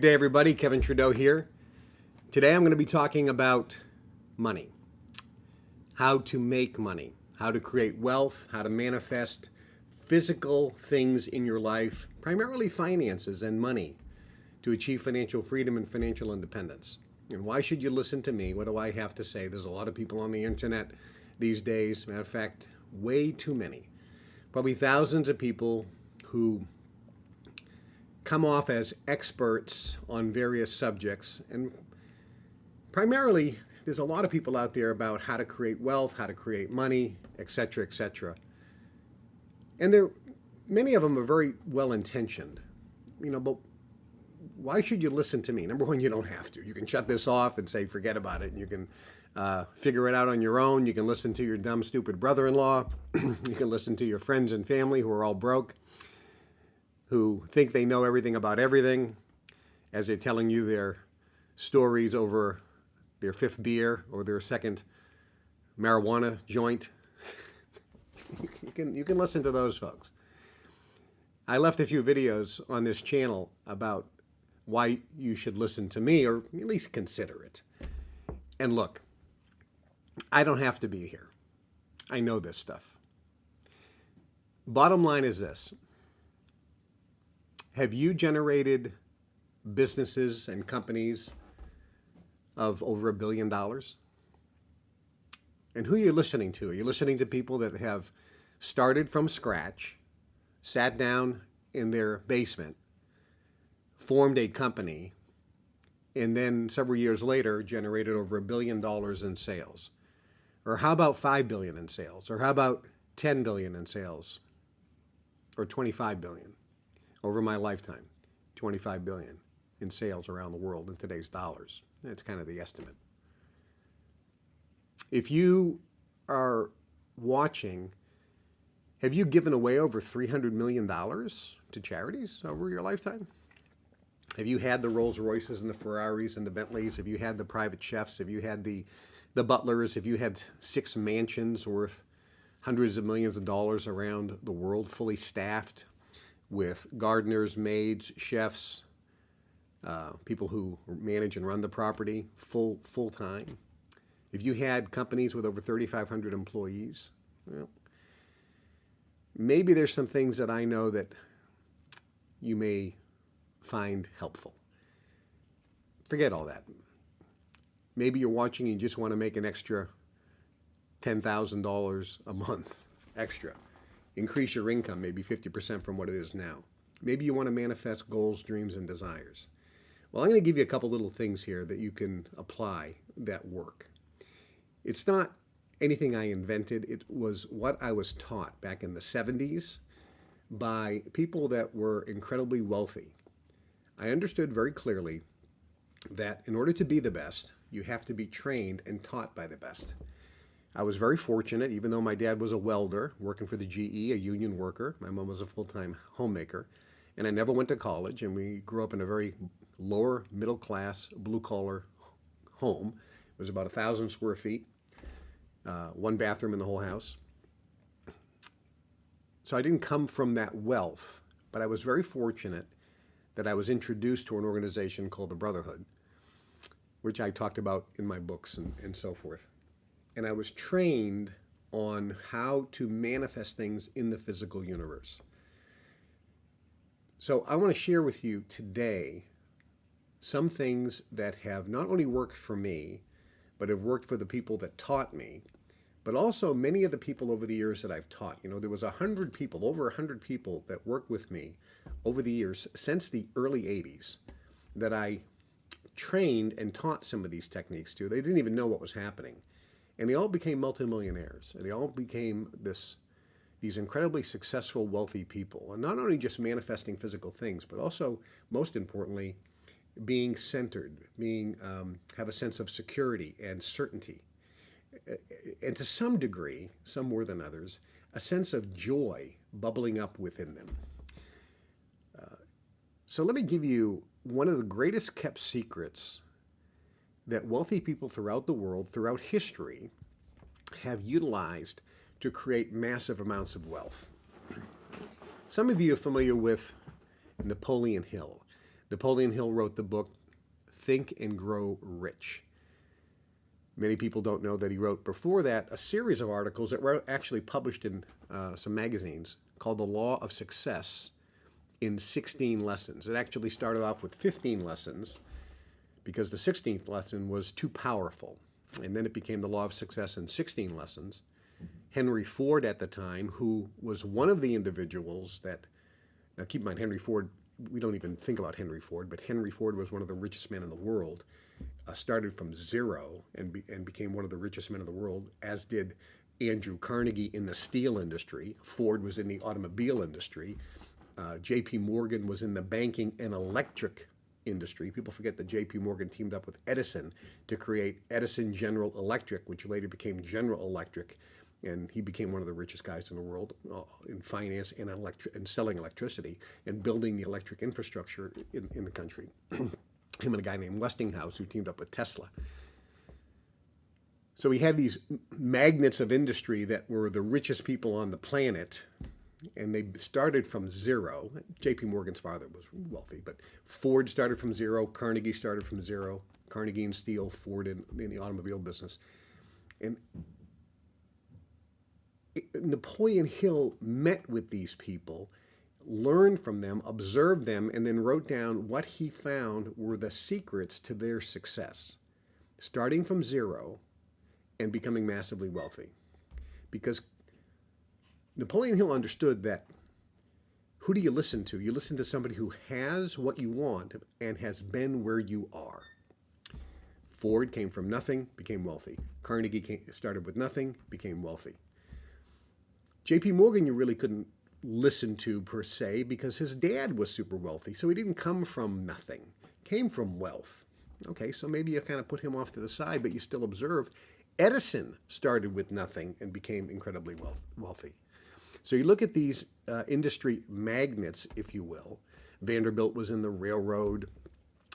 Good day, everybody. Kevin Trudeau here. Today I'm going to be talking about money, how to make money, how to create wealth, how to manifest physical things in your life, primarily finances and money, to achieve financial freedom and financial independence. And why should you listen to me? What do I have to say? There's a lot of people on the internet these days. Matter of fact, way too many. Probably thousands of people who come off as experts on various subjects. And primarily, there's a lot of people out there about how to create wealth, how to create money, etc., etc. And many of them are very well-intentioned, but why should you listen to me? Number one, you don't have to. You can shut this off and say, forget about it. And you can figure it out on your own. You can listen to your dumb, stupid brother-in-law. You can listen to your friends and family who are all broke, who think they know everything about everything as they're telling you their stories over their fifth beer or their second marijuana joint. You can listen to those folks. I left a few videos on this channel about why you should listen to me, or at least consider it. And look, I don't have to be here. I know this stuff. Bottom line is this. Have you generated businesses and companies of over $1 billion? And who are you listening to? Are you listening to people that have started from scratch, sat down in their basement, formed a company, and then several years later generated over $1 billion in sales? Or how about $5 billion in sales? Or how about $10 billion in sales? Or $25 billion? Over my lifetime, $25 billion in sales around the world in today's dollars. That's kind of the estimate. If you are watching, have you given away over $300 million to charities over your lifetime? Have you had the Rolls Royces and the Ferraris and the Bentleys? Have you had the private chefs? Have you had the butlers? Have you had 6 mansions worth hundreds of millions of dollars around the world, fully staffed, with gardeners, maids, chefs, people who manage and run the property full time? If you had companies with over 3,500 employees, well, maybe there's some things that I know that you may find helpful. Forget all that. Maybe you're watching and you just want to make an extra $10,000 a month extra. Increase your income maybe 50% from what it is now. Maybe you want to manifest goals, dreams, and desires. Well, I'm going to give you a couple little things here that you can apply that work. It's not anything I invented. It was what I was taught back in the 70s by people that were incredibly wealthy. I understood very clearly that in order to be the best, you have to be trained and taught by the best. I was very fortunate, even though my dad was a welder, working for the GE, a union worker. My mom was a full-time homemaker, and I never went to college, and we grew up in a very lower middle-class, blue-collar home. It was about 1,000 square feet, 1 bathroom in the whole house. So I didn't come from that wealth, but I was very fortunate that I was introduced to an organization called the Brotherhood, which I talked about in my books and so forth. And I was trained on how to manifest things in the physical universe. So I want to share with you today some things that have not only worked for me, but have worked for the people that taught me, but also many of the people over the years that I've taught. There was 100 people, over 100 people that worked with me over the years since the early 80s that I trained and taught some of these techniques to. They didn't even know what was happening. And they all became multimillionaires, and they all became these incredibly successful, wealthy people. And not only just manifesting physical things, but also, most importantly, being centered, have a sense of security and certainty. And to some degree, some more than others, a sense of joy bubbling up within them. So let me give you one of the greatest kept secrets that wealthy people throughout the world, throughout history, have utilized to create massive amounts of wealth. Some of you are familiar with Napoleon Hill. Napoleon Hill wrote the book Think and Grow Rich. Many people don't know that he wrote before that a series of articles that were actually published in some magazines called The Law of Success in 16 lessons. It actually started off with 15 lessons because the 16th lesson was too powerful. And then it became The Law of Success in 16 lessons. Henry Ford at the time, who was one of the individuals that, now keep in mind, Henry Ford, we don't even think about Henry Ford, but Henry Ford was one of the richest men in the world, started from zero and became one of the richest men in the world, as did Andrew Carnegie in the steel industry. Ford was in the automobile industry. J.P. Morgan was in the banking and electric industry. People forget that J.P. Morgan teamed up with Edison to create Edison General Electric, which later became General Electric, and he became one of the richest guys in the world in finance and selling electricity and building the electric infrastructure in the country. Him and a guy named Westinghouse who teamed up with Tesla. So we had these magnates of industry that were the richest people on the planet, and they started from zero. J.P. Morgan's father was wealthy, but Ford started from zero, Carnegie started from zero, Carnegie in steel, Ford in the automobile business. And Napoleon Hill met with these people, learned from them, observed them, and then wrote down what he found were the secrets to their success, starting from zero and becoming massively wealthy. Because Napoleon Hill understood that who do you listen to? You listen to somebody who has what you want and has been where you are. Ford came from nothing, became wealthy. Carnegie started with nothing, became wealthy. J.P. Morgan you really couldn't listen to per se because his dad was super wealthy, so he didn't come from nothing, came from wealth. Okay, so maybe you kind of put him off to the side, but you still observed Edison started with nothing and became incredibly wealthy. So you look at these industry magnates, if you will. Vanderbilt was in the railroad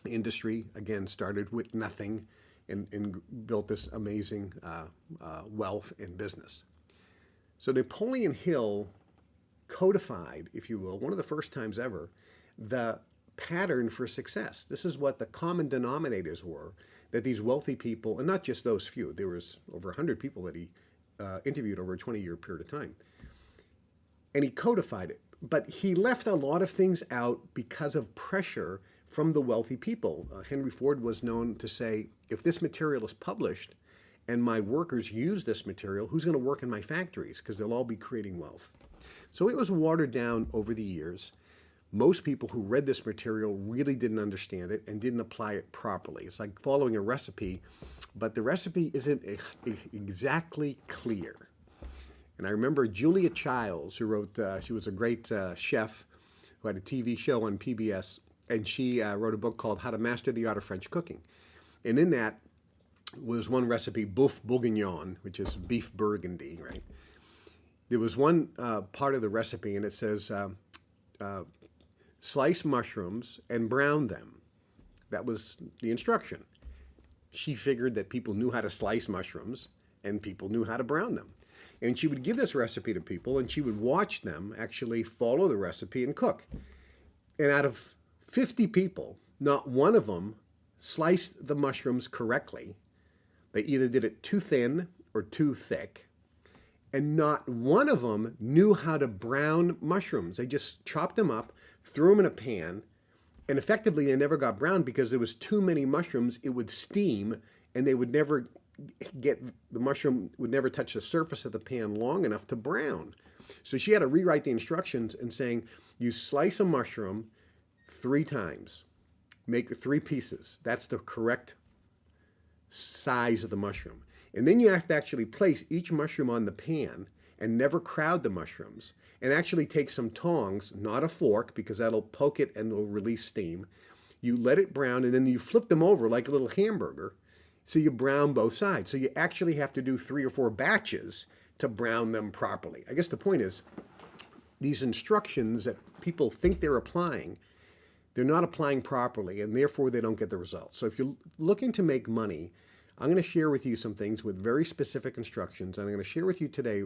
industry, again, started with nothing and built this amazing wealth and business. So Napoleon Hill codified, if you will, one of the first times ever, the pattern for success. This is what the common denominators were that these wealthy people, and not just those few, there was over 100 people that he interviewed over a 20-year period of time. And he codified it. But he left a lot of things out because of pressure from the wealthy people. Henry Ford was known to say, if this material is published and my workers use this material, who's going to work in my factories? Because they'll all be creating wealth. So it was watered down over the years. Most people who read this material really didn't understand it and didn't apply it properly. It's like following a recipe, but the recipe isn't exactly clear. And I remember Julia Childs, who wrote, she was a great chef who had a TV show on PBS, and she wrote a book called How to Master the Art of French Cooking. And in that was one recipe, boeuf bourguignon, which is beef burgundy, right? There was one part of the recipe, and it says, slice mushrooms and brown them. That was the instruction. She figured that people knew how to slice mushrooms and people knew how to brown them. And she would give this recipe to people and she would watch them actually follow the recipe and cook. And out of 50 people, not one of them sliced the mushrooms correctly. They either did it too thin or too thick. And not one of them knew how to brown mushrooms. They just chopped them up, threw them in a pan, and effectively they never got browned because there was too many mushrooms. It would steam and they would never the mushroom would never touch the surface of the pan long enough to brown. So she had to rewrite the instructions and saying, you slice a mushroom 3 times, make 3 pieces. That's the correct size of the mushroom. And then you have to actually place each mushroom on the pan and never crowd the mushrooms. And actually take some tongs, not a fork, because that'll poke it and it'll release steam. You let it brown and then you flip them over like a little hamburger. So you brown both sides. So you actually have to do 3 or 4 batches to brown them properly. I guess the point is, these instructions that people think they're applying, they're not applying properly, and therefore they don't get the results. So if you're looking to make money, I'm going to share with you some things with very specific instructions. And I'm going to share with you today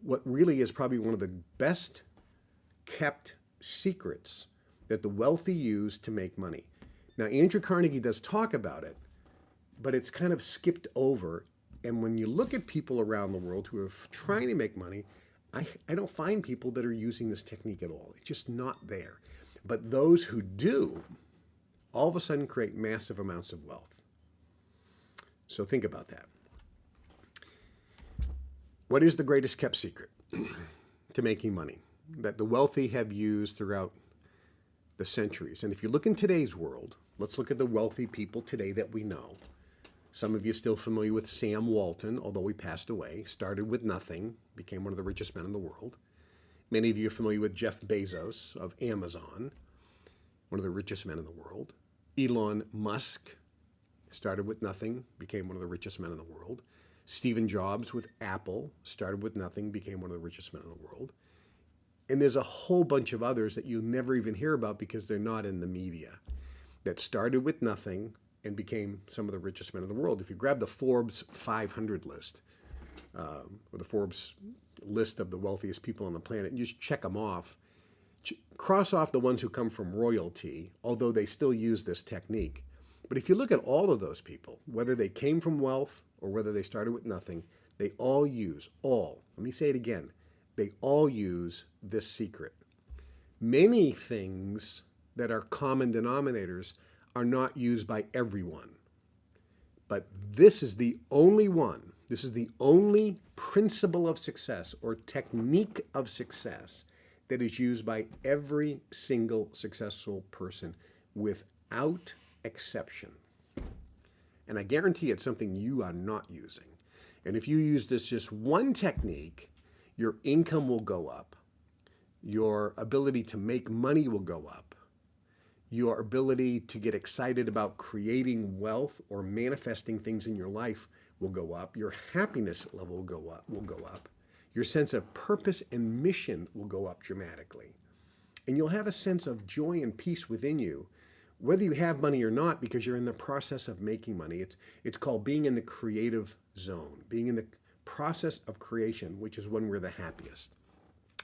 what really is probably one of the best kept secrets that the wealthy use to make money. Now, Andrew Carnegie does talk about it, but it's kind of skipped over. And when you look at people around the world who are trying to make money, I don't find people that are using this technique at all. It's just not there. But those who do, all of a sudden create massive amounts of wealth. So think about that. What is the greatest kept secret to making money that the wealthy have used throughout the centuries? And if you look in today's world, let's look at the wealthy people today that we know. Some of you are still familiar with Sam Walton, although he passed away, started with nothing, became one of the richest men in the world. Many of you are familiar with Jeff Bezos of Amazon, one of the richest men in the world. Elon Musk started with nothing, became one of the richest men in the world. Stephen Jobs with Apple started with nothing, became one of the richest men in the world. And there's a whole bunch of others that you never even hear about because they're not in the media, that started with nothing and became some of the richest men in the world. If you grab the Forbes 500 list, or the Forbes list of the wealthiest people on the planet, and you just check them off, cross off the ones who come from royalty, although they still use this technique. But if you look at all of those people, whether they came from wealth or whether they started with nothing, they all use, let me say it again, they all use this secret. Many things that are common denominators are not used by everyone. But this is the only one, this is the only principle of success or technique of success that is used by every single successful person without exception. And I guarantee it's something you are not using. And if you use this just one technique, your income will go up. Your ability to make money will go up. Your ability to get excited about creating wealth or manifesting things in your life will go up. Your happiness level will go up. Your sense of purpose and mission will go up dramatically. And you'll have a sense of joy and peace within you, whether you have money or not, because you're in the process of making money. It's called being in the creative zone, being in the process of creation, which is when we're the happiest.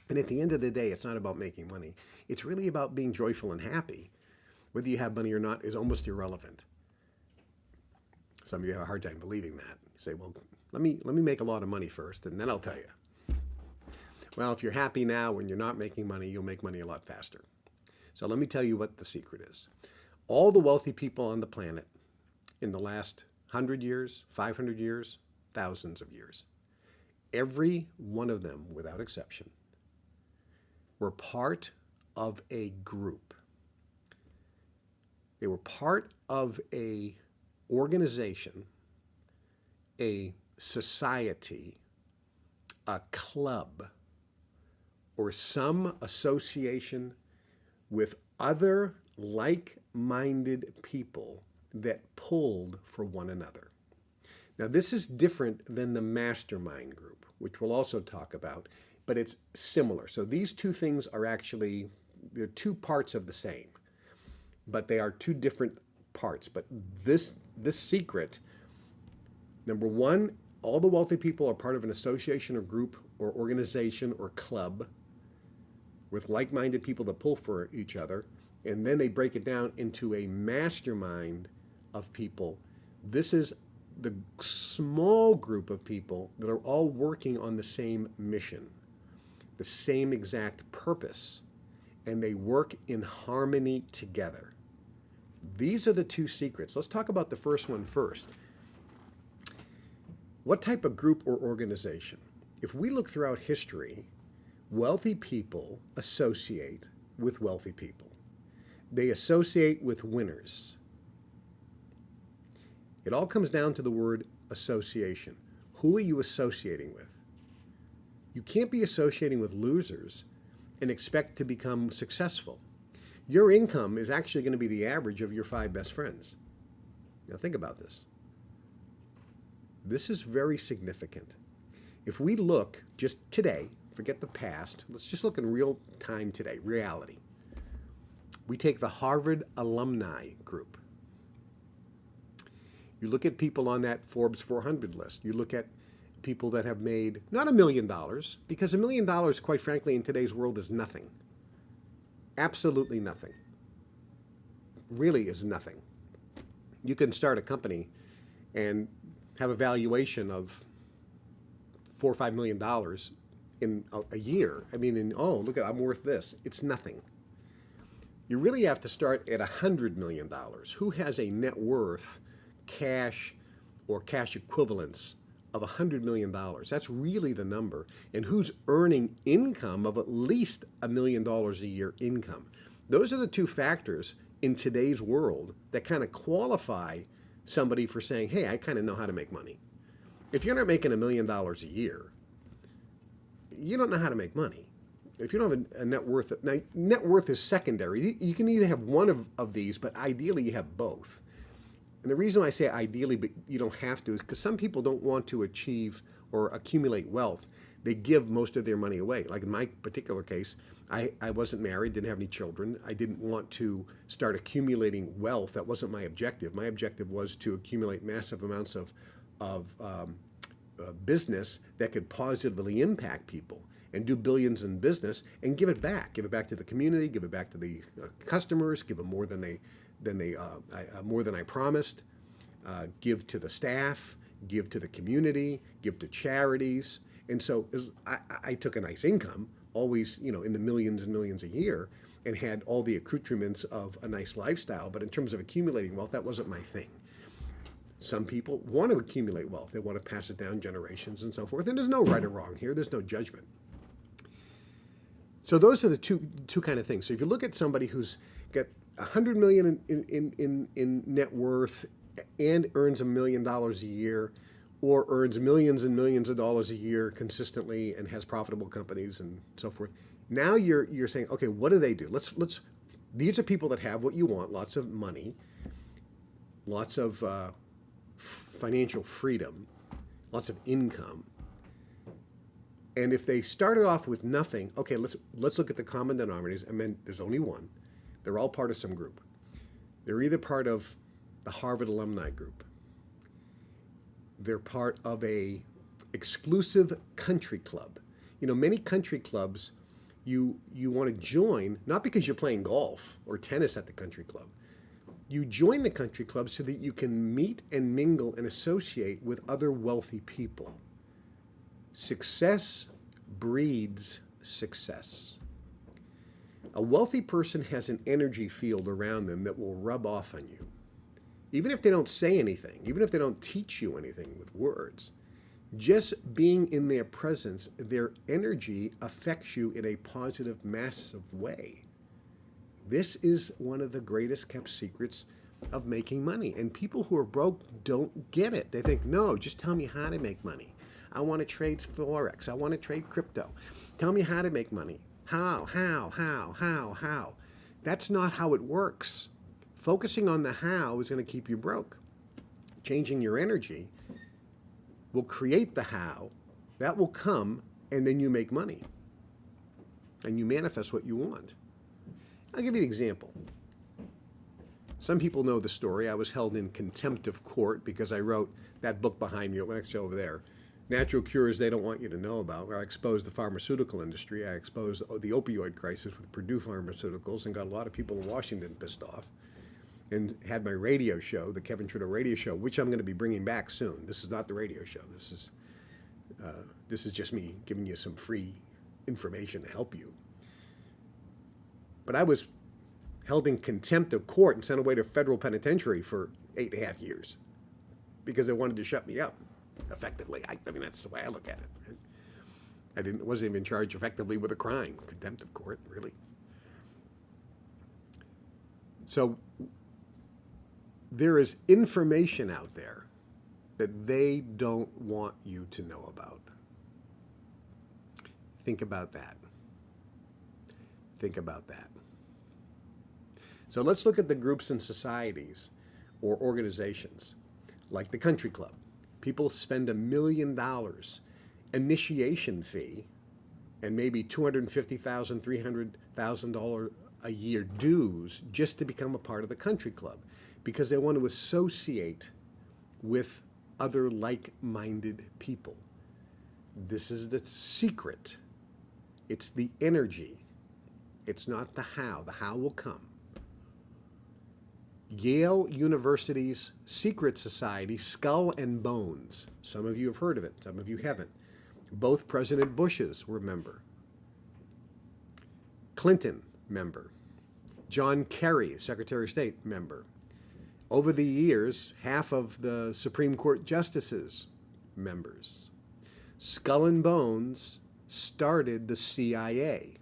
And at the end of the day, it's not about making money. It's really about being joyful and happy. Whether you have money or not is almost irrelevant. Some of you have a hard time believing that. You say, well, let me make a lot of money first, and then I'll tell you. Well, if you're happy now when you're not making money, you'll make money a lot faster. So let me tell you what the secret is. All the wealthy people on the planet in the last 100 years, 500 years, thousands of years, every one of them, without exception, were part of a group. They were part of a organization, a society, a club, or some association with other like-minded people that pulled for one another. Now, this is different than the mastermind group, which we'll also talk about, but it's similar. So these two things are actually, they're two parts of the same, but they are two different parts. But this secret, number one, all the wealthy people are part of an association or group or organization or club with like-minded people that pull for each other, and then they break it down into a mastermind of people. This is the small group of people that are all working on the same mission, the same exact purpose, and they work in harmony together. These are the two secrets. Let's talk about the first one first. What type of group or organization? If we look throughout history, wealthy people associate with wealthy people. They associate with winners. It all comes down to the word association. Who are you associating with? You can't be associating with losers and expect to become successful. Your income is actually going to be the average of your 5 best friends. Now think about this. This is very significant. If we look just today, forget the past, let's just look in real time today, reality. We take the Harvard alumni group. You look at people on that Forbes 400 list. You look at people that have made, not $1 million, because $1 million, quite frankly, in today's world is nothing. Absolutely nothing. really is nothing. You can start a company and have a valuation of $4 or $5 million in a year. I mean, oh, look at, I'm worth this. It's nothing. You really have to start at $100 million. Who has a net worth, cash or cash equivalents of $100 million? That's really the number. And who's earning income of at least $1 million a year income? Those are the two factors in today's world that kind of qualify somebody for saying, hey, I kind of know how to make money. If you're not making $1 million a year, you don't know how to make money. If you don't have a net worth, now net worth is secondary. You can either have one of these, but ideally you have both. And the reason I say ideally, but you don't have to, is because some people don't want to achieve or accumulate wealth. They give most of their money away. Like in my particular case, I wasn't married, didn't have any children. I didn't want to start accumulating wealth. That wasn't my objective. My objective was to accumulate massive amounts of business that could positively impact people and do billions in business and give it back. Give it back to the community, give it back to the customers, give them more than I promised, give to the staff, give to the community, give to charities. And so I took a nice income, always, in the millions and millions a year, and had all the accoutrements of a nice lifestyle. But in terms of accumulating wealth, that wasn't my thing. Some people want to accumulate wealth. They want to pass it down generations and so forth. And there's no right or wrong here. There's no judgment. So those are the two kind of things. So if you look at somebody who's got $100 million in net worth and earns $1 million a year, or earns millions and millions of dollars a year consistently and has profitable companies and so forth, now you're saying, okay, what do they do? Let's. These are people that have what you want: lots of money, lots of financial freedom, lots of income. And if they started off with nothing, okay, let's look at the common denominators. I mean, there's only one. They're all part of some group. They're either part of the Harvard alumni group. They're part of a exclusive country club. Many country clubs you want to join, not because you're playing golf or tennis at the country club. You join the country club so that you can meet and mingle and associate with other wealthy people. Success breeds success. A wealthy person has an energy field around them that will rub off on you. Even if they don't say anything, even if they don't teach you anything with words, just being in their presence, their energy affects you in a positive, massive way. This is one of the greatest kept secrets of making money. And people who are broke don't get it. They think, no, just tell me how to make money. I want to trade Forex. I want to trade crypto. Tell me how to make money. How? That's not how it works. Focusing on the how is going to keep you broke. Changing your energy will create the how. That will come, and then you make money. And you manifest what you want. I'll give you an example. Some people know the story. I was held in contempt of court because I wrote that book behind me, actually over there, Natural Cures They Don't Want You to Know About, where I exposed the pharmaceutical industry. I exposed the opioid crisis with Purdue Pharmaceuticals and got a lot of people in Washington pissed off. And had my radio show, the Kevin Trudeau radio show, which I'm going to be bringing back soon. This is not the radio show. This is just me giving you some free information to help you. But I was held in contempt of court and sent away to federal penitentiary for 8.5 years because they wanted to shut me up effectively. I mean, that's the way I look at it. I wasn't even charged effectively with a crime. Contempt of court, really. So there is information out there that they don't want you to know about. Think about that. Think about that. So let's look at the groups and societies or organizations like the country club. People spend $1 million initiation fee and maybe $250,000, $300,000 a year dues just to become a part of the country club because they want to associate with other like-minded people. This is the secret. It's the energy. It's not the how. The how will come. Yale University's secret society, Skull and Bones. Some of you have heard of it, some of you haven't. Both President Bushes were a member. Clinton, member. John Kerry, Secretary of State, member. Over the years, half of the Supreme Court justices, members. Skull and Bones started the CIA.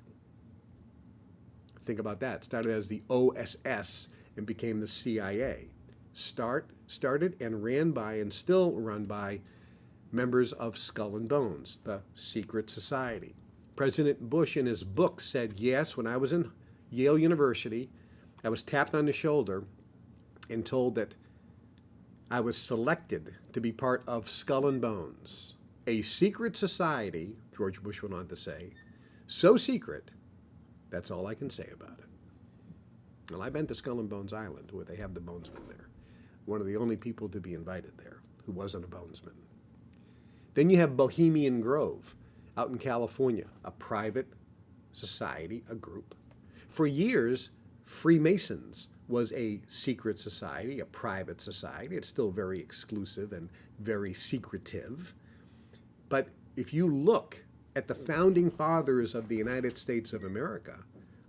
Think about that. Started as the OSS and became the CIA. Started and ran by and still run by members of Skull and Bones, the secret society. President Bush in his book said, yes, when I was in Yale University, I was tapped on the shoulder and told that I was selected to be part of Skull and Bones, a secret society, George Bush went on to say, so secret, that's all I can say about it. Well, I've been to Skull and Bones Island, where they have the bonesman there. One of the only people to be invited there who wasn't a bonesman. Then you have Bohemian Grove out in California, a private society, a group. For years, Freemasons was a secret society, a private society. It's still very exclusive and very secretive. But if you look at the founding fathers of the United States of America,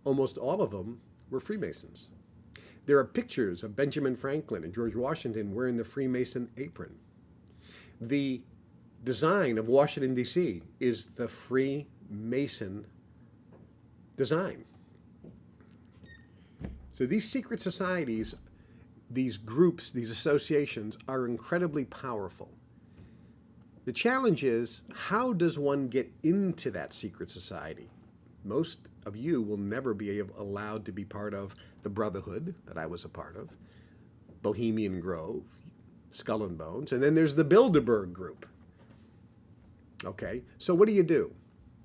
almost all of them were Freemasons. There are pictures of Benjamin Franklin and George Washington wearing the Freemason apron. The design of Washington, D.C. is the Freemason design. So these secret societies, these groups, these associations are incredibly powerful. The challenge is, how does one get into that secret society? Most of you will never be allowed to be part of the Brotherhood that I was a part of, Bohemian Grove, Skull and Bones, and then there's the Bilderberg group. Okay, so what do?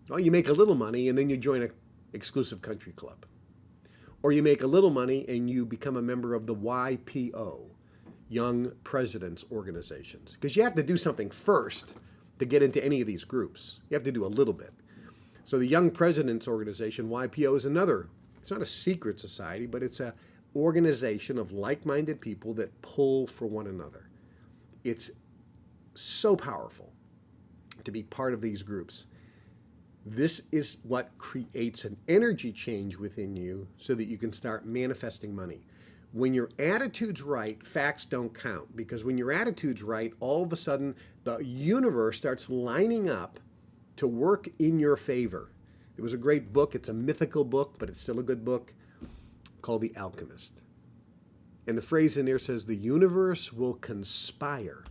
Well, you make a little money and then you join an exclusive country club. Or you make a little money and you become a member of the YPO, Young Presidents Organizations. Because you have to do something first to get into any of these groups. You have to do a little bit. So the Young Presidents Organization, YPO, is another, it's not a secret society, but it's an organization of like-minded people that pull for one another. It's so powerful to be part of these groups. This is what creates an energy change within you so that you can start manifesting money. When your attitude's right, facts don't count. Because when your attitude's right, all of a sudden the universe starts lining up to work in your favor. There was a great book, it's a mythical book, but it's still a good book, called The Alchemist. And the phrase in there says, the universe will conspire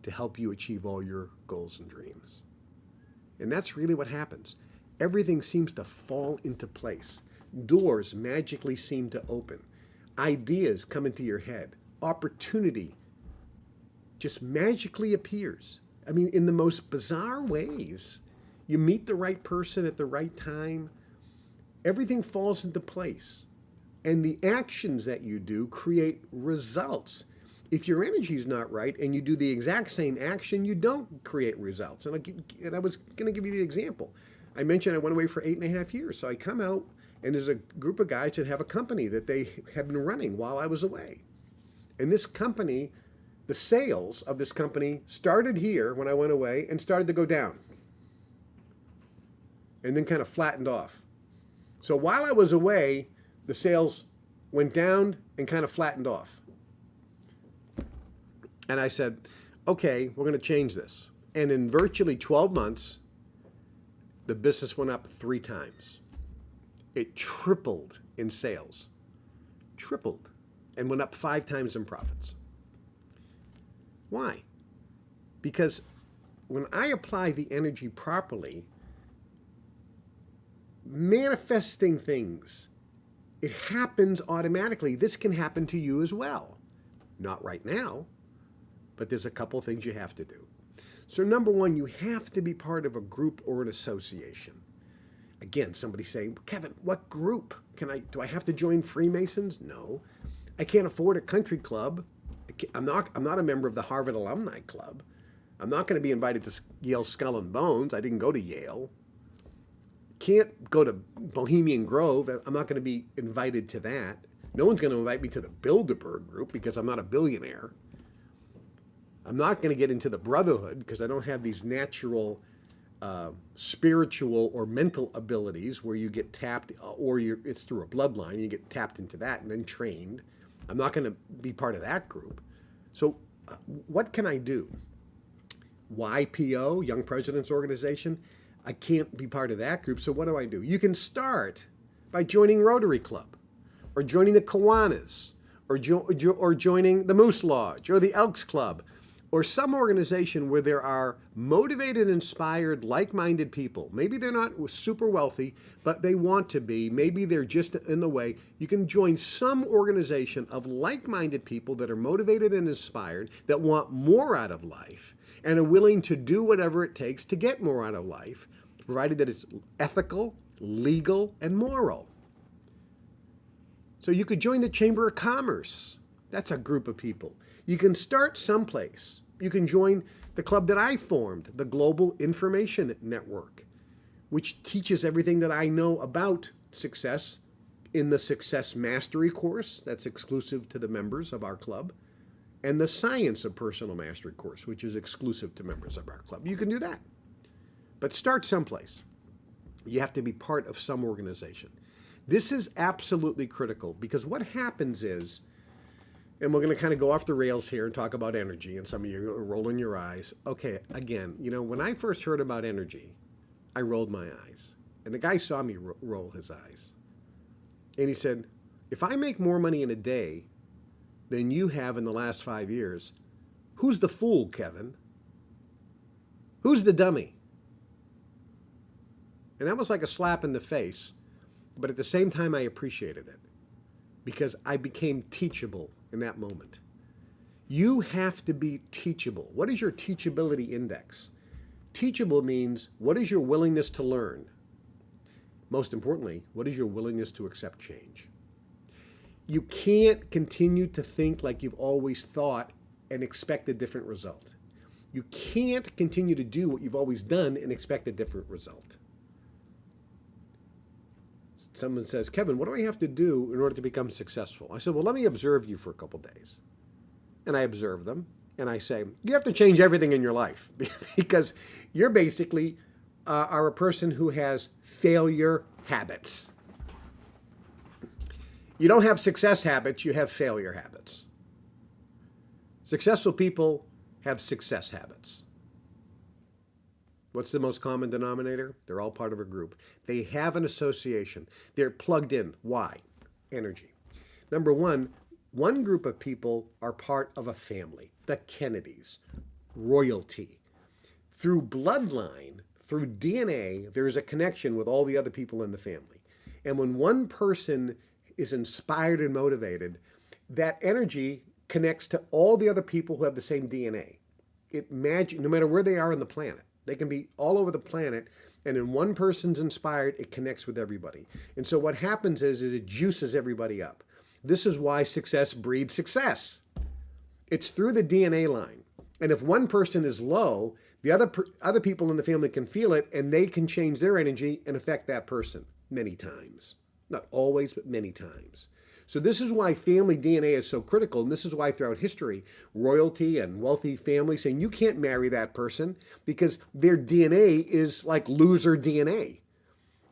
to help you achieve all your goals and dreams. And that's really what happens. Everything seems to fall into place. Doors magically seem to open. Ideas come into your head. Opportunity just magically appears. I mean, in the most bizarre ways. You meet the right person at the right time. Everything falls into place. And the actions that you do create results. If your energy is not right and you do the exact same action, you don't create results. And I was going to give you the example. I mentioned I went away for 8.5 years. So I come out and there's a group of guys that have a company that they have been running while I was away. And this company, the sales of this company started here when I went away and started to go down. And then kind of flattened off. So while I was away, the sales went down and kind of flattened off. And I said, okay, we're going to change this. And in virtually 12 months, the business went up 3 times. It tripled in sales. Tripled. And went up 5 times in profits. Why? Because when I apply the energy properly, manifesting things, it happens automatically. This can happen to you as well. Not right now. But there's a couple things you have to do. So number one, you have to be part of a group or an association. Again, somebody saying, Kevin, what group? Do I have to join Freemasons? No. I can't afford a country club. I'm not a member of the Harvard Alumni Club. I'm not going to be invited to Yale Skull and Bones. I didn't go to Yale. Can't go to Bohemian Grove. I'm not going to be invited to that. No one's going to invite me to the Bilderberg group because I'm not a billionaire. I'm not going to get into the brotherhood because I don't have these natural spiritual or mental abilities where you get tapped, or it's through a bloodline, you get tapped into that and then trained. I'm not going to be part of that group. So what can I do? YPO, Young Presidents Organization, I can't be part of that group, so what do? You can start by joining Rotary Club, or joining the Kiwanis, or joining the Moose Lodge, or the Elks Club, or some organization where there are motivated, inspired, like-minded people. Maybe they're not super wealthy, but they want to be. Maybe they're just in the way. You can join some organization of like-minded people that are motivated and inspired, that want more out of life, and are willing to do whatever it takes to get more out of life, provided that it's ethical, legal, and moral. So you could join the Chamber of Commerce. That's a group of people. You can start someplace. You can join the club that I formed, the Global Information Network, which teaches everything that I know about success in the Success Mastery course that's exclusive to the members of our club, and the Science of Personal Mastery course, which is exclusive to members of our club. You can do that. But start someplace. You have to be part of some organization. This is absolutely critical, because what happens is, and we're going to kind of go off the rails here and talk about energy, and some of you are rolling your eyes. Okay, again, when I first heard about energy, I rolled my eyes. And the guy saw me roll his eyes. And he said, if I make more money in a day than you have in the last 5 years, who's the fool, Kevin? Who's the dummy? And that was like a slap in the face, but at the same time I appreciated it, because I became teachable in that moment. You have to be teachable. What is your teachability index? Teachable means, what is your willingness to learn? Most importantly, what is your willingness to accept change? You can't continue to think like you've always thought and expect a different result. You can't continue to do what you've always done and expect a different result. Someone says, Kevin, what do I have to do in order to become successful? I said, well, let me observe you for a couple days. And I observe them, and I say, you have to change everything in your life because you're basically are a person who has failure habits. You don't have success habits, you have failure habits. Successful people have success habits. What's the most common denominator? They're all part of a group. They have an association. They're plugged in. Why? Energy. Number one group of people are part of a family, the Kennedys, royalty. Through bloodline, through DNA, there is a connection with all the other people in the family. And when one person is inspired and motivated, that energy connects to all the other people who have the same DNA. No matter where they are on the planet. They can be all over the planet, and when one person's inspired, it connects with everybody. And so what happens is it juices everybody up. This is why success breeds success. It's through the DNA line. And if one person is low, the other people in the family can feel it, and they can change their energy and affect that person many times. Not always, but many times. So this is why family DNA is so critical, and this is why throughout history, royalty and wealthy families saying you can't marry that person because their DNA is like loser DNA.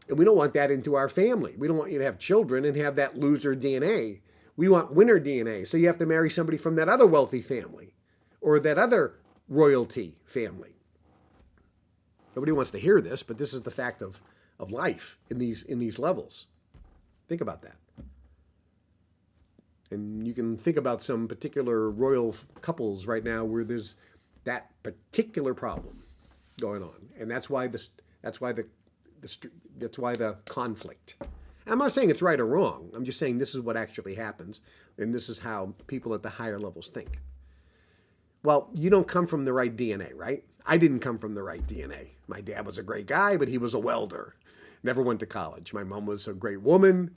And we don't want that into our family. We don't want you to have children and have that loser DNA. We want winner DNA. So you have to marry somebody from that other wealthy family or that other royalty family. Nobody wants to hear this, but this is the fact of life in these levels. Think about that. And you can think about some particular royal couples right now where there's that particular problem going on, and that's why the conflict. I'm not saying it's right or wrong. I'm just saying this is what actually happens, and this is how people at the higher levels think. Well, you don't come from the right DNA, right? I didn't come from the right DNA. My dad was a great guy, but he was a welder. Never went to college. My mom was a great woman,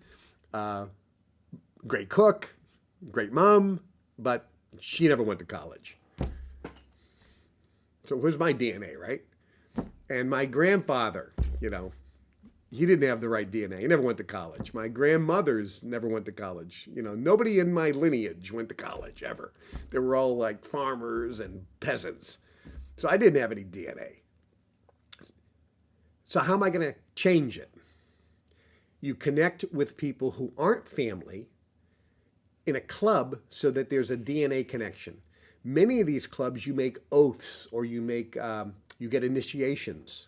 great cook, great mom, but she never went to college. So where's my DNA, right? And my grandfather, he didn't have the right DNA. He never went to college. My grandmothers never went to college. Nobody in my lineage went to college ever. They were all like farmers and peasants. So I didn't have any DNA. So how am I going to change it? You connect with people who aren't family in a club so that there's a DNA connection. Many of these clubs, you make oaths or you get initiations.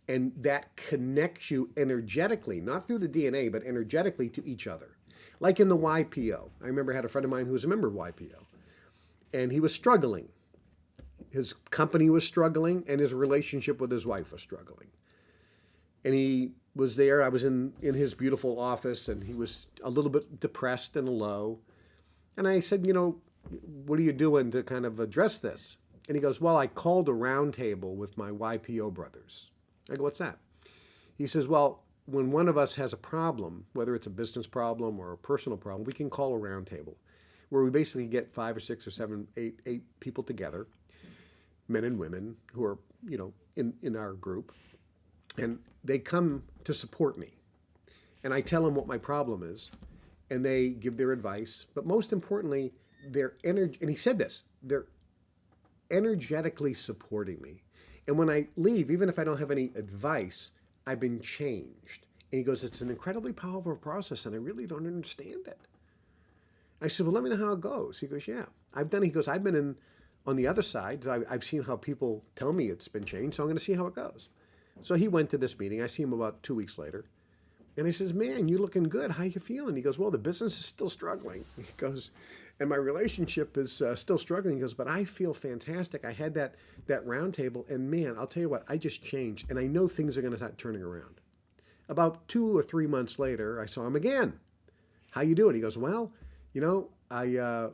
And that connects you energetically, not through the DNA, but energetically to each other. Like in the YPO. I remember I had a friend of mine who was a member of YPO. And he was struggling. His company was struggling, and his relationship with his wife was struggling. And he was there. I was in his beautiful office, and he was a little bit depressed and low. And I said, what are you doing to kind of address this? And he goes, well, I called a round table with my YPO brothers. I go, what's that? He says, well, when one of us has a problem, whether it's a business problem or a personal problem, we can call a round table where we basically get 5 or 6 or 7, 8 people together, men and women who are, in our group, and they come to support me. And I tell them what my problem is, and they give their advice. But most importantly, their energy, and he said this, they're energetically supporting me. And when I leave, even if I don't have any advice, I've been changed. And he goes, it's an incredibly powerful process, and I really don't understand it. I said, well, let me know how it goes. He goes, yeah, I've done it. He goes, I've been on the other side. So I've seen how people tell me it's been changed, so I'm going to see how it goes. So he went to this meeting. I see him about 2 weeks later. And he says, man, you looking good. How you feeling? He goes, well, the business is still struggling. He goes, and my relationship is still struggling. He goes, but I feel fantastic. I had that round table, and man, I'll tell you what, I just changed, and I know things are going to start turning around. About 2 or 3 months later, I saw him again. How you doing? He goes, well, I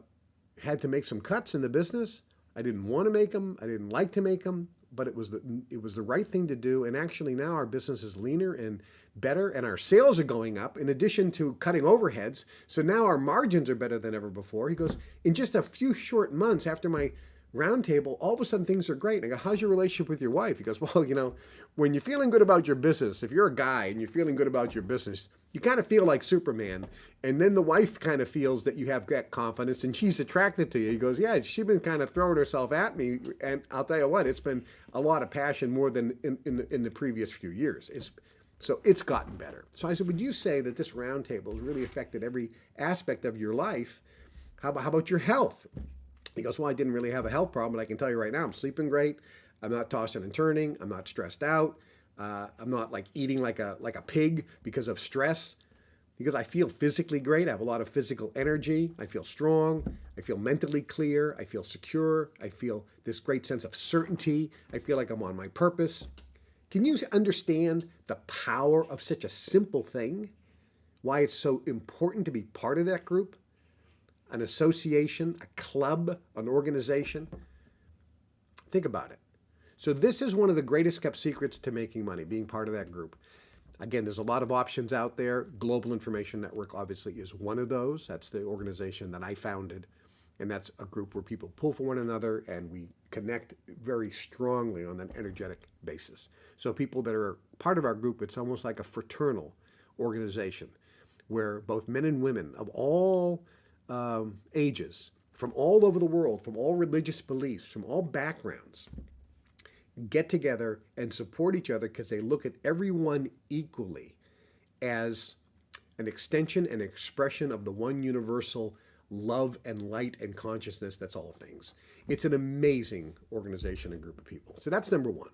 had to make some cuts in the business. I didn't want to make them. I didn't like to make them, but it was the right thing to do. And actually now our business is leaner and better, and our sales are going up in addition to cutting overheads. So now our margins are better than ever before. He goes, in just a few short months after my roundtable, all of a sudden things are great. And I go, how's your relationship with your wife? He goes, well, when you're feeling good about your business, if you're a guy and you're feeling good about your business, you kind of feel like Superman. And then the wife kind of feels that you have that confidence and she's attracted to you. He goes, yeah, she's been kind of throwing herself at me. And I'll tell you what, it's been a lot of passion more than in the previous few years. So it's gotten better. So I said, would you say that this roundtable has really affected every aspect of your life? How about your health? He goes, well, I didn't really have a health problem, but I can tell you right now, I'm sleeping great. I'm not tossing and turning. I'm not stressed out. I'm not like eating like a pig because of stress. Because I feel physically great. I have a lot of physical energy. I feel strong. I feel mentally clear. I feel secure. I feel this great sense of certainty. I feel like I'm on my purpose. Can you understand the power of such a simple thing? Why it's so important to be part of that group? An association, a club, an organization? Think about it. So this is one of the greatest kept secrets to making money, being part of that group. Again, there's a lot of options out there. Global Information Network obviously is one of those. That's the organization that I founded. And that's a group where people pull for one another and we connect very strongly on an energetic basis. So people that are part of our group, it's almost like a fraternal organization where both men and women of all ages, from all over the world, from all religious beliefs, from all backgrounds, get together and support each other because they look at everyone equally as an extension and expression of the one universal love and light and consciousness that's all things. It's an amazing organization and group of people. So that's number one.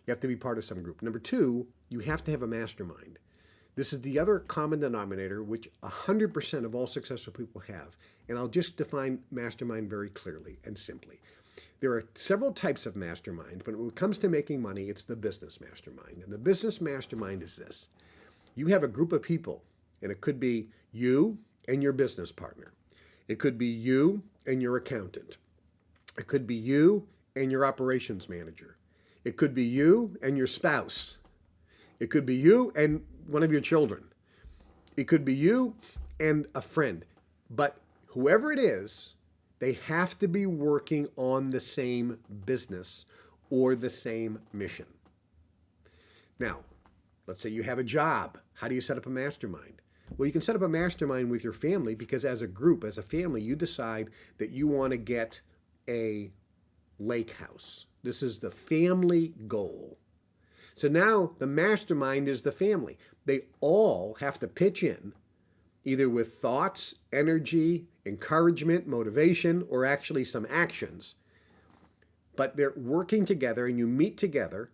You have to be part of some group. Number two, you have to have a mastermind. This is the other common denominator which 100% of all successful people have. And I'll just define mastermind very clearly and simply. There are several types of mastermind, but when it comes to making money, it's the business mastermind. And the business mastermind is this. You have a group of people, and it could be you and your business partner. It could be you and your accountant. It could be you and your operations manager. It could be you and your spouse. It could be you and one of your children. It could be you and a friend. But whoever it is, they have to be working on the same business or the same mission. Now, Let's say you have a job. How do you set up a mastermind? Well, you can set up a mastermind with your family because as a group, as a family, you decide that you want to get a lake house. This is the family goal. So now the mastermind is the family. They all have to pitch in, either with thoughts, energy, encouragement, motivation, or actually some actions. But they're working together and you meet together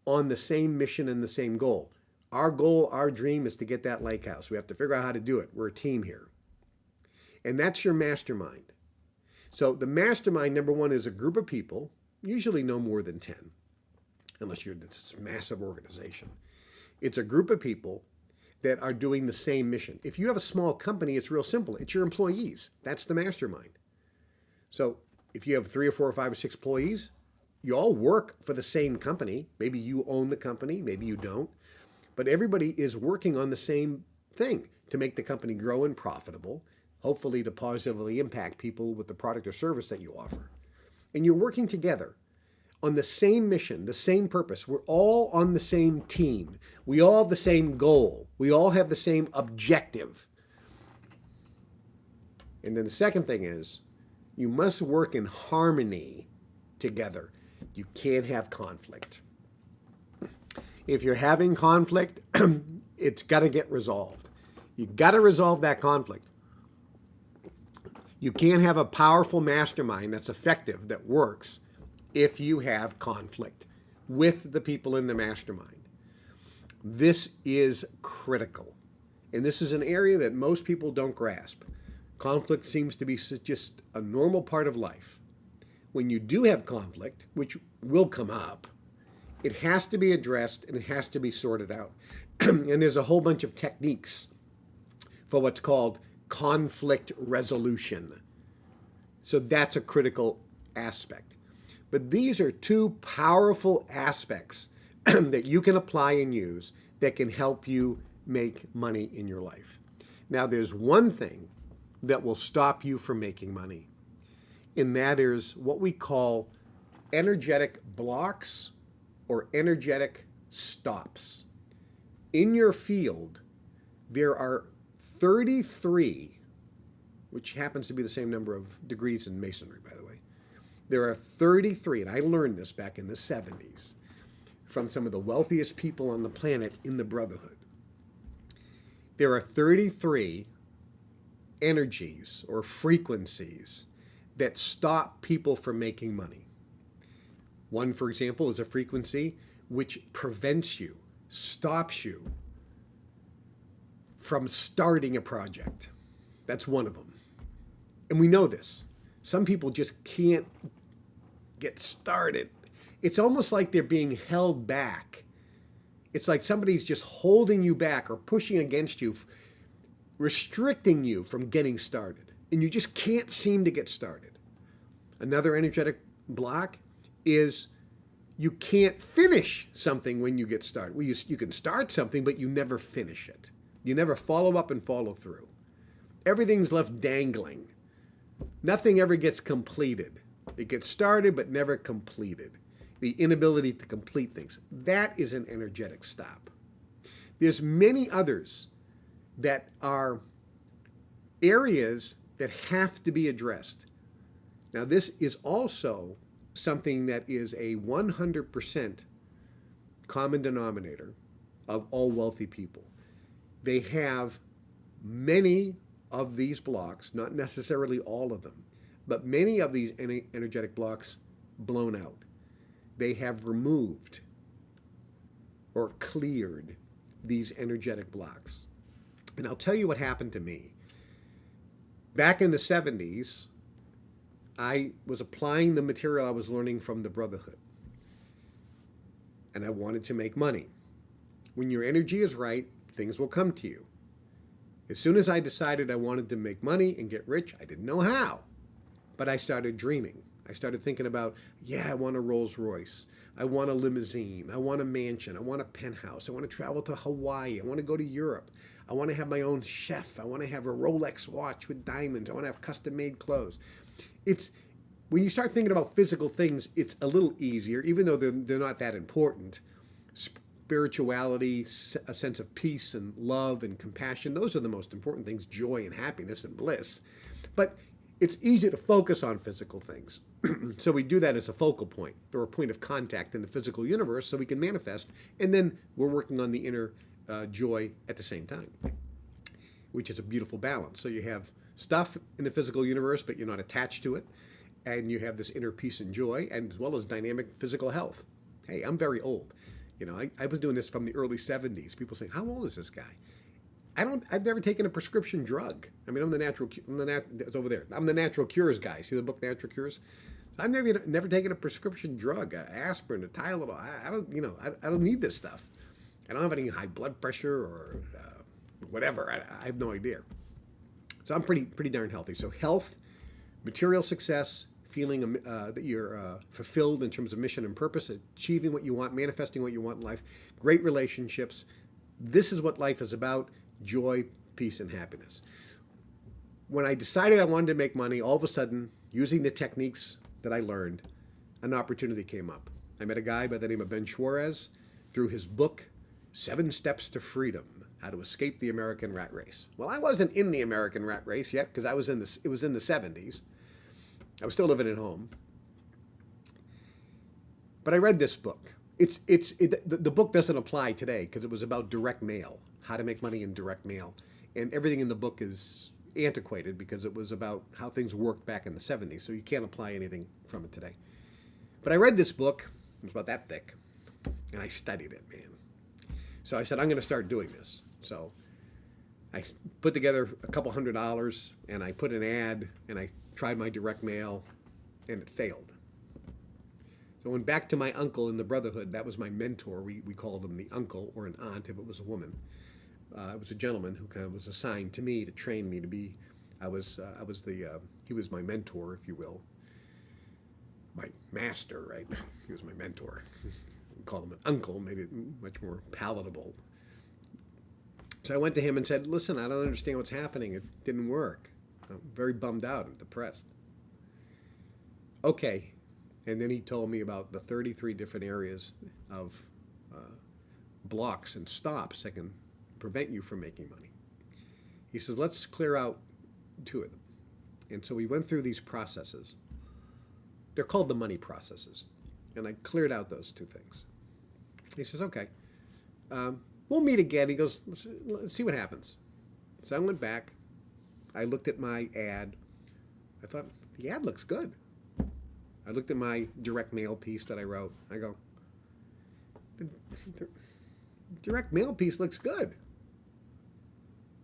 on the same mission and the same goal. Our goal, our dream is to get that lake house. We have to figure out how to do it. We're a team here. And that's your mastermind. So the mastermind, number one, is a group of people, usually no more than 10, unless you're this massive organization. It's a group of people that are doing the same mission. If you have a small company, it's real simple. It's your employees. That's the mastermind. So if you have 3 or 4 or 5 or 6 employees, you all work for the same company. Maybe you own the company, maybe you don't. But everybody is working on the same thing to make the company grow and profitable, hopefully to positively impact people with the product or service that you offer. And you're working together on the same mission, the same purpose. We're all on the same team. We all have the same goal. We all have the same objective. And then the second thing is, you must work in harmony together. You can't have conflict. If you're having conflict, it's got to get resolved. You got to resolve that conflict. You can't have a powerful mastermind that's effective, that works, if you have conflict with the people in the mastermind. This is critical. And this is an area that most people don't grasp. Conflict seems to be just a normal part of life. When you do have conflict, which will come up, it has to be addressed and it has to be sorted out. And there's a whole bunch of techniques for what's called conflict resolution. So that's a critical aspect. But these are 2 powerful aspects that you can apply and use that can help you make money in your life. Now, there's one thing that will stop you from making money, and that is what we call energetic blocks or energetic stops. In your field, there are 33, which happens to be the same number of degrees in masonry, by the way. There are 33, and I learned this back in the 70s from some of the wealthiest people on the planet in the Brotherhood. There are 33 energies or frequencies that stop people from making money. One, for example, is a frequency which prevents you, stops you from starting a project. That's one of them. And we know this. Some people just can't get started. It's almost like they're being held back. It's like somebody's just holding you back or pushing against you, restricting you from getting started. And you just can't seem to get started. Another energetic block is you can't finish something when you get started. Well, you can start something, but you never finish it. You never follow up and follow through. Everything's left dangling. Nothing ever gets completed. It gets started, but never completed. The inability to complete things. That is an energetic stop. There's many others that are areas that have to be addressed. Now, this is also something that is a 100% common denominator of all wealthy people. They have many of these blocks, not necessarily all of them, but many of these energetic blocks blown out. They have removed or cleared these energetic blocks. And I'll tell you what happened to me. Back in the 70s, I was applying the material I was learning from the Brotherhood. And I wanted to make money. When your energy is right, things will come to you. As soon as I decided I wanted to make money and get rich, I didn't know how. But I started dreaming. I started thinking about, I want a Rolls Royce. I want a limousine. I want a mansion. I want a penthouse. I want to travel to Hawaii. I want to go to Europe. I want to have my own chef. I want to have a Rolex watch with diamonds. I want to have custom-made clothes. It's when you start thinking about physical things, it's a little easier, even though they're not that important. spirituality, a sense of peace and love and compassion. Those are the most important things, joy and happiness and bliss. But it's easy to focus on physical things. So we do that as a focal point or a point of contact in the physical universe so we can manifest. And then we're working on the inner joy at the same time, which is a beautiful balance. So you have stuff in the physical universe, but you're not attached to it. And you have this inner peace and joy, and as well as dynamic physical health. Hey, I'm very old. You know, I was doing this from the early 70s. People say, how old is this guy? I've never taken a prescription drug. I mean, it's over there. I'm the natural cures guy. See the book, Natural Cures? I've never taken a prescription drug, aspirin, a Tylenol. I don't need this stuff. I don't have any high blood pressure or whatever. I have no idea. So I'm pretty darn healthy. So health, material success, feeling that you're fulfilled in terms of mission and purpose, achieving what you want, manifesting what you want in life, great relationships. This is what life is about: joy, peace, and happiness. When I decided I wanted to make money, all of a sudden, using the techniques that I learned, an opportunity came up. I met a guy by the name of Ben Schwartz through his book, 7 Steps to Freedom: How to Escape the American Rat Race. Well, I wasn't in the American rat race yet because it was in the 70s. I was still living at home. But I read this book. The book doesn't apply today because it was about direct mail, how to make money in direct mail. And everything in the book is antiquated because it was about how things worked back in the 70s. So you can't apply anything from it today. But I read this book. It was about that thick. And I studied it, man. So I said, I'm going to start doing this. So I put together a couple $100 and I put an ad and I tried my direct mail and it failed. So I went back to my uncle in the Brotherhood. That was my mentor. We called him the uncle or an aunt if it was a woman. It was a gentleman who kind of was assigned to me to train me to be. He was my mentor, if you will. My master, right? He was my mentor. We call him an uncle, made it much more palatable. So I went to him and said, listen, I don't understand what's happening. It didn't work. I'm very bummed out and depressed. Okay. And then he told me about the 33 different areas of blocks and stops that can prevent you from making money. He says, let's clear out 2 of them. And so we went through these processes. They're called the money processes. And I cleared out those 2 things. He says, okay, we'll meet again. He goes, let's see what happens. So I went back. I looked at my ad. I thought, the ad looks good. I looked at my direct mail piece that I wrote. I go, the direct mail piece looks good.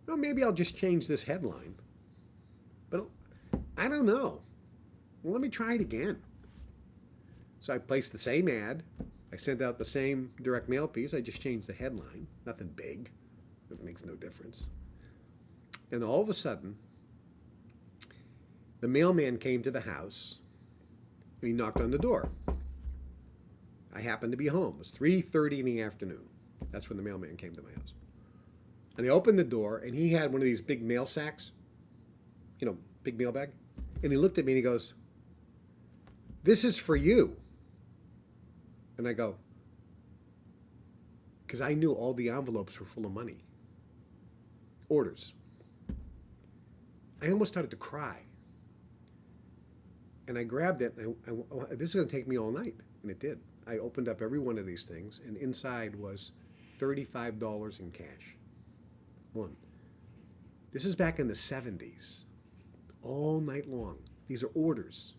Well, maybe I'll just change this headline. But I don't know. Well, let me try it again. So I placed the same ad. I sent out the same direct mail piece. I just changed the headline. Nothing big. It makes no difference. And all of a sudden, the mailman came to the house and he knocked on the door. I happened to be home. It was 3:30 in the afternoon. That's when the mailman came to my house. And he opened the door and he had one of these big mail sacks, big mail bag. And he looked at me and he goes, this is for you. And I go, because I knew all the envelopes were full of money. Orders. I almost started to cry. And I grabbed it. This is going to take me all night. And it did. I opened up every one of these things, and inside was $35 in cash. One. This is back in the 70s. All night long. These are orders.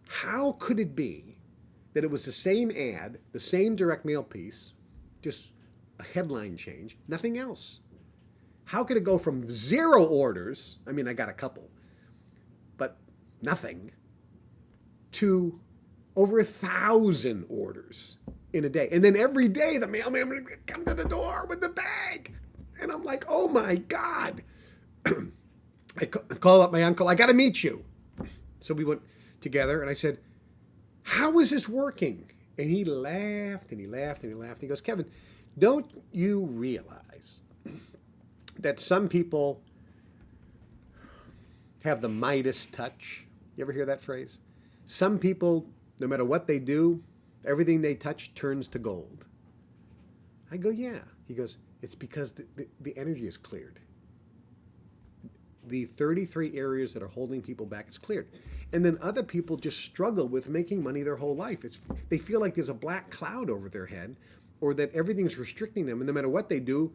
How could it be that it was the same ad, the same direct mail piece, just a headline change, nothing else? How could it go from 0 orders, I mean, I got a couple, but nothing, to over 1,000 orders in a day? And then every day the mailman would come to the door with the bag. And I'm like, oh my God. I call up my uncle, I got to meet you. So we went together and I said, how is this working? And he laughed and he laughed and he laughed. He goes, Kevin, don't you realize that some people have the Midas touch? You ever hear that phrase? Some people, no matter what they do, everything they touch turns to gold. I go, yeah. He goes, it's because the energy is cleared. The 33 areas that are holding people back is cleared. And then other people just struggle with making money their whole life. They feel like there's a black cloud over their head, or that everything's restricting them. And no matter what they do,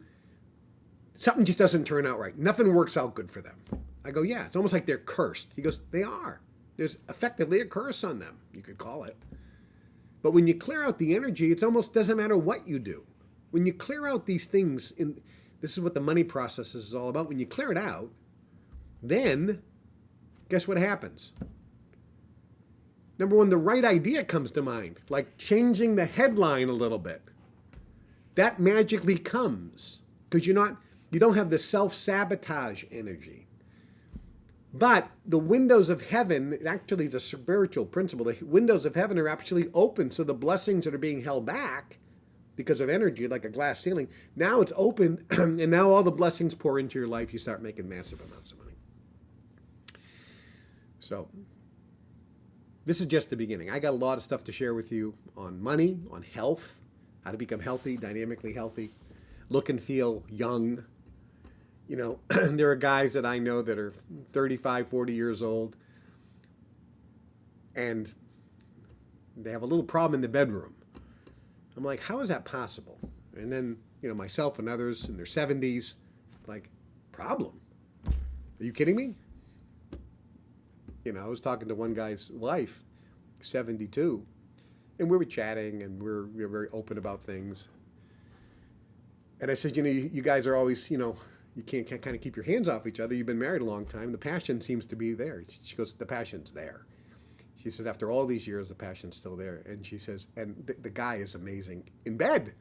something just doesn't turn out right. Nothing works out good for them. I go, yeah, it's almost like they're cursed. He goes, they are. There's effectively a curse on them, you could call it. But when you clear out the energy, it almost doesn't matter what you do. When you clear out these things, this is what the money process is all about. When you clear it out, then guess what happens? Number one, the right idea comes to mind, like changing the headline a little bit. That magically comes because you don't have the self-sabotage energy. But the windows of heaven, actually it's a spiritual principle, the windows of heaven are actually open, so the blessings that are being held back because of energy, like a glass ceiling, now it's open, and now all the blessings pour into your life. You start making massive amounts of money. So this is just the beginning. I got a lot of stuff to share with you on money, on health, how to become healthy, dynamically healthy, look and feel young. You know, there are guys that I know that are 35, 40 years old, and they have a little problem in the bedroom. I'm like, how is that possible? And then, you know, myself and others in their 70s, like, problem? Are you kidding me? You know, I was talking to one guy's wife, 72, and we were chatting, and we were very open about things. And I said, you know, you guys are always, you know, you can't kind of keep your hands off each other. You've been married a long time. The passion seems to be there. She goes, the passion's there. She says, after all these years, the passion's still there. And she says, and the guy is amazing in bed.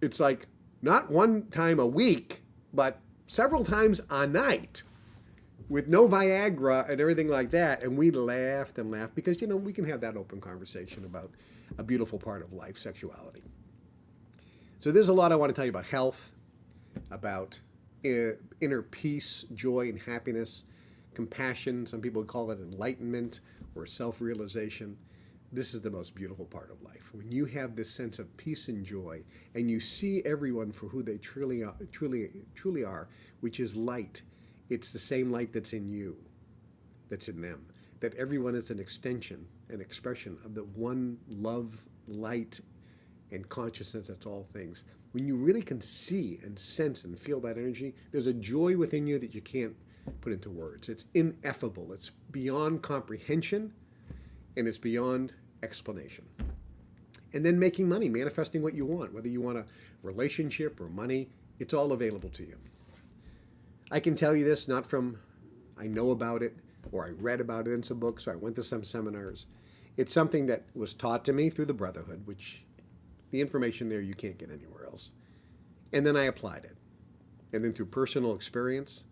It's like not one time a week, but several times a night with no Viagra and everything like that. And we laughed and laughed because, you know, we can have that open conversation about a beautiful part of life, sexuality. So there's a lot I want to tell you about health, about inner peace, joy, and happiness, compassion. Some people call it enlightenment or self-realization. This is the most beautiful part of life. When you have this sense of peace and joy, and you see everyone for who they truly are, which is light. It's the same light that's in you, that's in them. That everyone is an extension, an expression of the one love, light, and consciousness that's all things. When you really can see and sense and feel that energy, there's a joy within you that you can't put into words. It's ineffable. It's beyond comprehension, and it's beyond explanation. And then making money, manifesting what you want, whether you want a relationship or money, it's all available to you. I can tell you this not from I know about it or I read about it in some books or I went to some seminars. It's something that was taught to me through the Brotherhood, which the information there you can't get anywhere else. And then I applied it. And then through personal experience.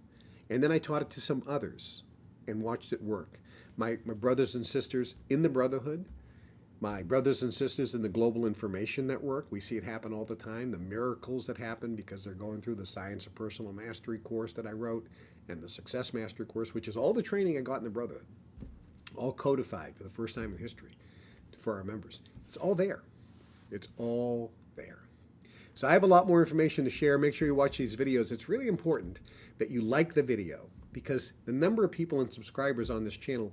And then I taught it to some others and watched it work. My brothers and sisters in the Brotherhood, my brothers and sisters in the Global Information Network, we see it happen all the time. The miracles that happen because they're going through the Science of Personal Mastery course that I wrote and the Success Mastery course, which is all the training I got in the Brotherhood, all codified for the first time in history for our members. It's all there. It's all there. So I have a lot more information to share. Make sure you watch these videos. It's really important that you like the video because the number of people and subscribers on this channel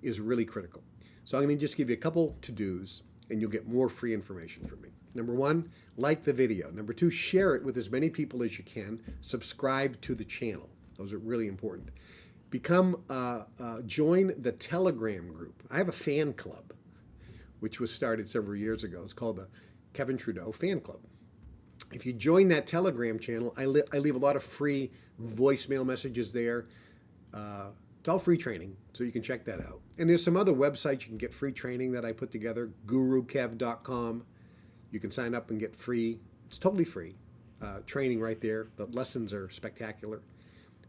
is really critical. So I'm going to just give you a couple to-dos and you'll get more free information from me. Number one, like the video. Number two, share it with as many people as you can. Subscribe to the channel. Those are really important. Join the Telegram group. I have a fan club, which was started several years ago. It's called the Kevin Trudeau Fan Club. If you join that Telegram channel, I leave a lot of free voicemail messages there. It's all free training, so you can check that out. And there's some other websites you can get free training that I put together, gurukev.com. You can sign up and get free. It's totally free training right there. The lessons are spectacular.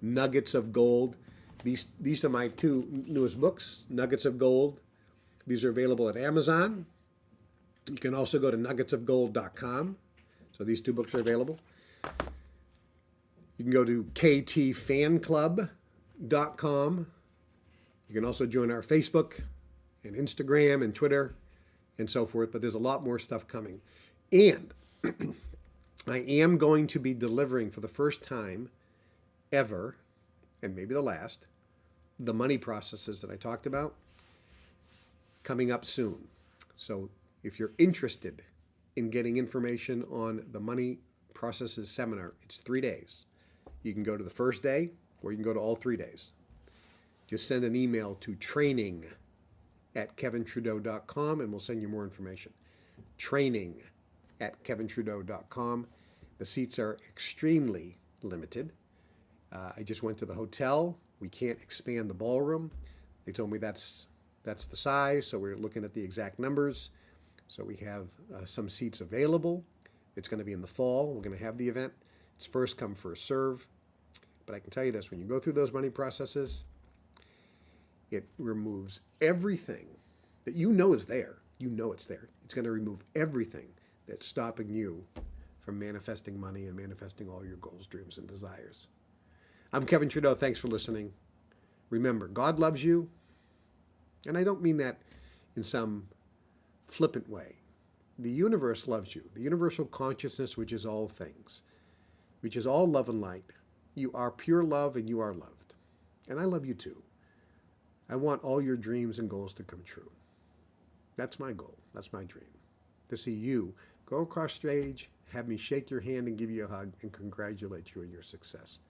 Nuggets of Gold. These are my two newest books, Nuggets of Gold. These are available at Amazon. You can also go to nuggetsofgold.com. So these two books are available. You can go to ktfanclub.com. You can also join our Facebook and Instagram and Twitter and so forth, but there's a lot more stuff coming. And I am going to be delivering for the first time ever, and maybe the last, the money processes that I talked about coming up soon. So if you're interested in getting information on the money processes seminar, it's 3 days. You can go to the first day or you can go to all 3 days. Just send an email to training@kevintrudeau.com and we'll send you more information. Training@kevintrudeau.com. The seats are extremely limited. I just went to the hotel. We can't expand the ballroom. They told me that's the size, so we're looking at the exact numbers. So we have some seats available. It's going to be in the fall. We're going to have the event. It's first come, first serve. But I can tell you this, when you go through those money processes, it removes everything that you know is there. You know it's there. It's going to remove everything that's stopping you from manifesting money and manifesting all your goals, dreams, and desires. I'm Kevin Trudeau. Thanks for listening. Remember, God loves you. And I don't mean that in some flippant way. The universe loves you. The universal consciousness, which is all things, which is all love and light. You are pure love and you are loved. And I love you too. I want all your dreams and goals to come true. That's my goal. That's my dream. To see you go across stage, have me shake your hand and give you a hug and congratulate you on your success.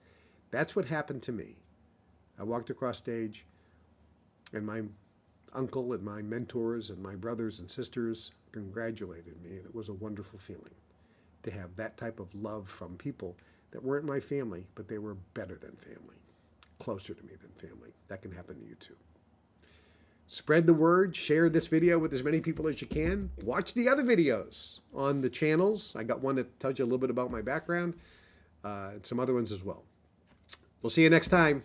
That's what happened to me. I walked across stage and my uncle and my mentors and my brothers and sisters congratulated me, and it was a wonderful feeling to have that type of love from people that weren't my family, but they were better than family, closer to me than family. That can happen to you too. Spread the word, share this video with as many people as you can. Watch the other videos on the channels. I got one that tells you a little bit about my background, and some other ones as well. We'll see you next time.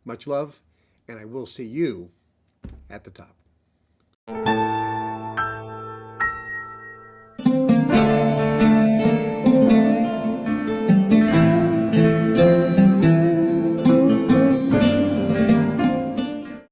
Much love, and I will see you at the top.